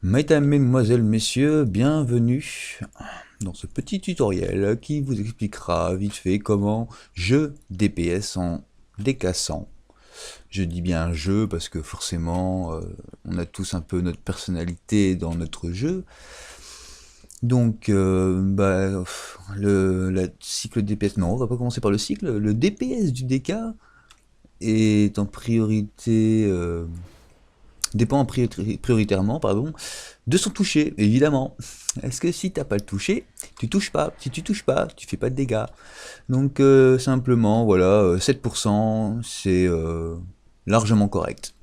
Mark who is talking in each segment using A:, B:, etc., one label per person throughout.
A: Mesdames, mesdemoiselles, messieurs, bienvenue dans ce petit tutoriel qui vous expliquera vite fait comment je DPS en décassant. Je dis bien je parce que forcément on a tous un peu notre personnalité dans notre jeu. Donc le cycle DPS, non on va pas commencer par le cycle, le DPS du DK est en priorité... dépend prioritairement de son toucher, évidemment. Est-ce que si t'as pas le toucher, tu touches pas. Si tu touches pas, tu fais pas de dégâts. Donc simplement, voilà, 7%, c'est largement correct.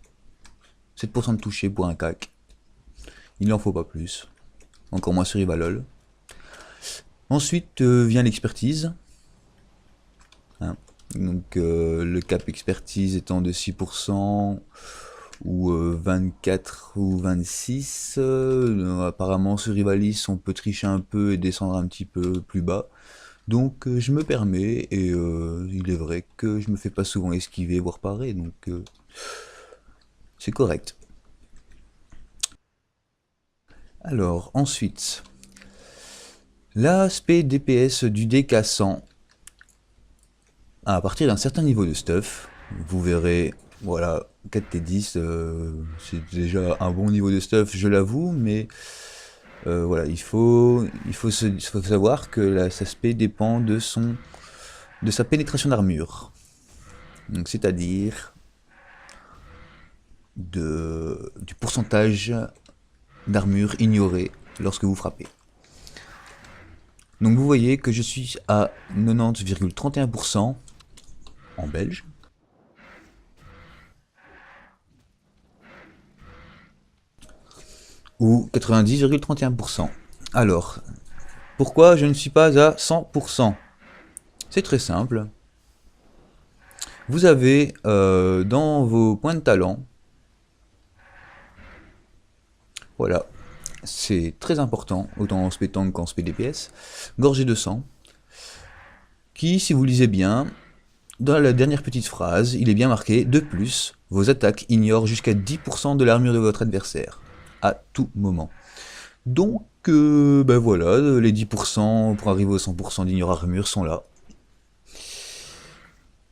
A: 7% de toucher pour un cac. Il n'en faut pas plus. Encore moins sur Ivalol. Ensuite vient l'expertise. Hein. Donc le cap expertise étant de 6%, ou 24 ou 26. Apparemment sur Rivalis on peut tricher un peu et descendre un petit peu plus bas. Donc je me permets, et il est vrai que je me fais pas souvent esquiver voire parer, donc c'est correct. Alors ensuite, l'aspect DPS du décassant, à partir d'un certain niveau de stuff, vous verrez, voilà, 4T10, c'est déjà un bon niveau de stuff, je l'avoue, mais voilà, il faut savoir que cet aspect dépend de sa pénétration d'armure. Donc c'est-à-dire du pourcentage d'armure ignoré lorsque vous frappez. Donc vous voyez que je suis à 90,31% en belge. Ou 90,31%. Alors, pourquoi je ne suis pas à 100%? C'est très simple. Vous avez dans vos points de talent, voilà, c'est très important, autant en spé tank qu'en spé DPS, gorgée de sang, qui, si vous lisez bien, dans la dernière petite phrase, il est bien marqué, de plus, vos attaques ignorent jusqu'à 10% de l'armure de votre adversaire, à tout moment. Donc, ben voilà, les 10% pour arriver au 100% d'ignore armure sont là.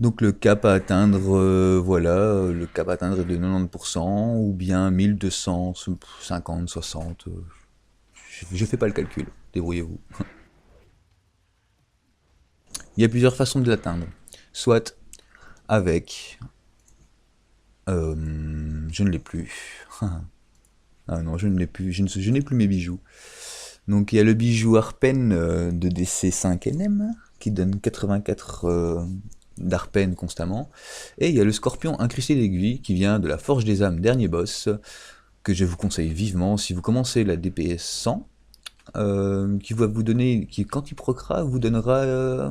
A: Donc le cap à atteindre, voilà, le cap à atteindre est de 90%, ou bien 1250, 60, je fais pas le calcul, débrouillez-vous. Il y a plusieurs façons de l'atteindre, soit avec, je ne l'ai plus, ah non je ne l'ai plus, je n'ai plus mes bijoux. Donc il y a le bijou Arpen de DC 5NM, qui donne 84 d'Arpen constamment, et il y a le Scorpion incrusté d'aiguille, qui vient de la Forge des âmes dernier boss, que je vous conseille vivement si vous commencez la DPS 100, qui va vous donner, qui quand il procra, vous donnera,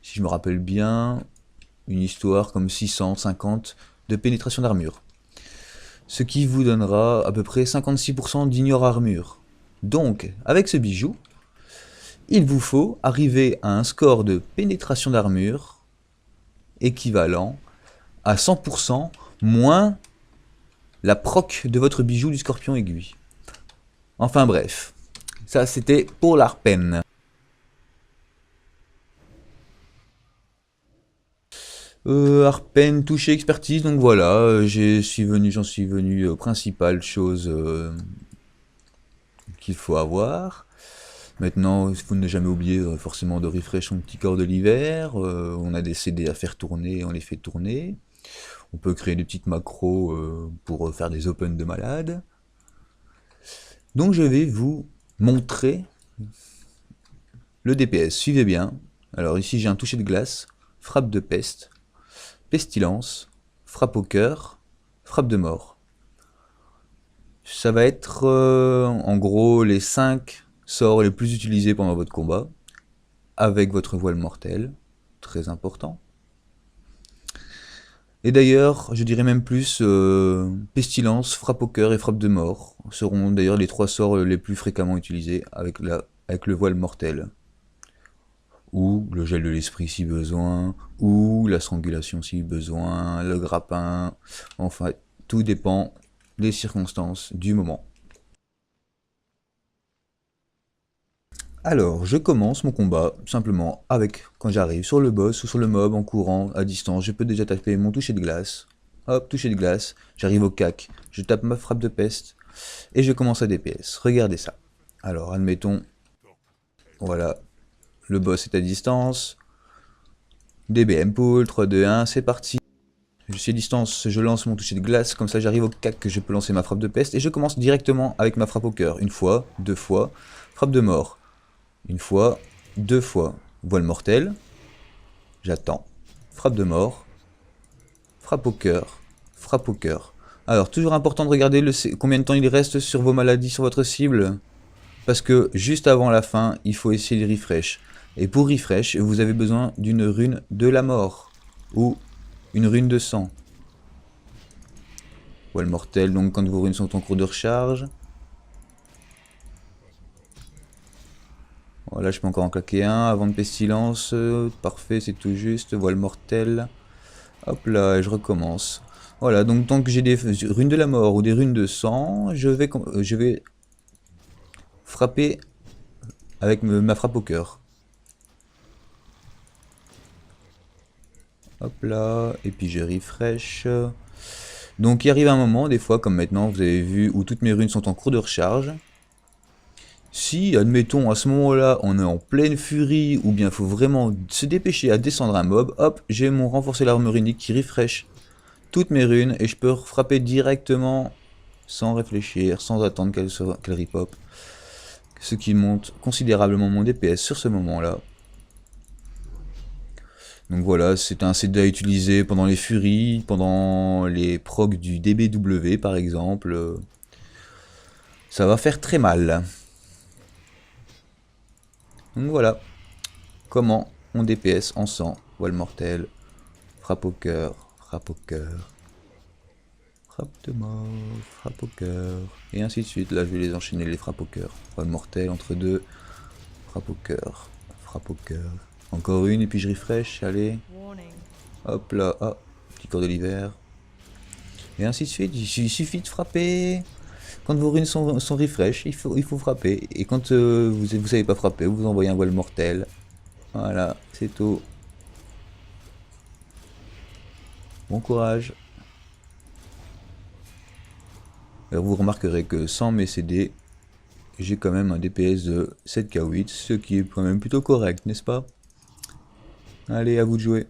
A: si je me rappelle bien, une histoire comme 650 de pénétration d'armure. Ce qui vous donnera à peu près 56% d'ignore armure. Donc, avec ce bijou, il vous faut arriver à un score de pénétration d'armure équivalent à 100% moins la proc de votre bijou du Scorpion aiguille. Enfin bref, ça c'était pour l'Arpen. Arpen, toucher, expertise, donc voilà, j'en suis venu aux principales choses qu'il faut avoir. Maintenant, il faut ne jamais oublier forcément de refresh son petit corps de l'hiver. On a des CD à faire tourner, on les fait tourner. On peut créer des petites macros pour faire des open de malade. Donc je vais vous montrer le DPS. Suivez bien. Alors ici j'ai un toucher de glace, frappe de peste, pestilence, frappe au cœur, frappe de mort. Ça va être en gros les 5 sorts les plus utilisés pendant votre combat, avec votre voile mortel, très important. Et d'ailleurs, je dirais même plus, pestilence, frappe au cœur et frappe de mort seront d'ailleurs les 3 sorts les plus fréquemment utilisés avec le voile mortel. Ou le gel de l'esprit si besoin, ou la strangulation si besoin, le grappin, enfin tout dépend des circonstances du moment. Alors, je commence mon combat simplement avec, quand j'arrive sur le boss ou sur le mob en courant à distance, je peux déjà taper mon toucher de glace. Hop, toucher de glace, j'arrive au cac, je tape ma frappe de peste et je commence à DPS. Regardez ça. Alors, admettons, voilà, le boss est à distance. DBM pool, 3, 2, 1, c'est parti. Je suis à distance, je lance mon toucher de glace, comme ça j'arrive au cac que je peux lancer ma frappe de peste et je commence directement avec ma frappe au cœur. Une fois, deux fois, frappe de mort. Une fois, deux fois, voile mortelle, j'attends, frappe de mort, frappe au cœur, frappe au cœur. Alors, toujours important de regarder combien de temps il reste sur vos maladies, sur votre cible, parce que juste avant la fin, il faut essayer le refresh. Et pour refresh, vous avez besoin d'une rune de la mort, ou une rune de sang. Voile mortelle, donc quand vos runes sont en cours de recharge. Voilà, je peux encore en claquer un. Avant de pestilence, parfait, c'est tout juste. Voile mortelle. Hop là, et je recommence. Voilà, donc tant que j'ai des runes de la mort ou des runes de sang, je vais frapper avec ma frappe au cœur. Hop là, et puis je refresh. Donc il arrive un moment, des fois, comme maintenant, vous avez vu, où toutes mes runes sont en cours de recharge. Si, admettons, à ce moment-là, on est en pleine furie, ou bien il faut vraiment se dépêcher à descendre un mob, hop, j'ai mon renforcer l'armure unique qui refresh toutes mes runes, et je peux frapper directement, sans réfléchir, sans attendre qu'elle repop. Ce qui monte considérablement mon DPS sur ce moment-là. Donc voilà, c'est un CD à utiliser pendant les furies, pendant les procs du DBW par exemple. Ça va faire très mal. Donc voilà, comment on DPS en sang, voile mortelle, frappe au cœur, frappe de mort, frappe au cœur, et ainsi de suite. Là je vais les enchaîner les frappes au cœur. Voile mortelle entre deux, frappe au cœur, frappe au cœur. Encore une et puis je refresh, allez. Hop là, ah, petit corps de l'hiver. Et ainsi de suite, il suffit de frapper. Quand vos runes sont refresh, il faut frapper. Et quand vous savez pas frapper, vous envoyez un voile mortel. Voilà, c'est tout. Bon courage. Alors vous remarquerez que sans mes CD, j'ai quand même un DPS de 7k8, ce qui est quand même plutôt correct, n'est-ce pas? Allez, à vous de jouer.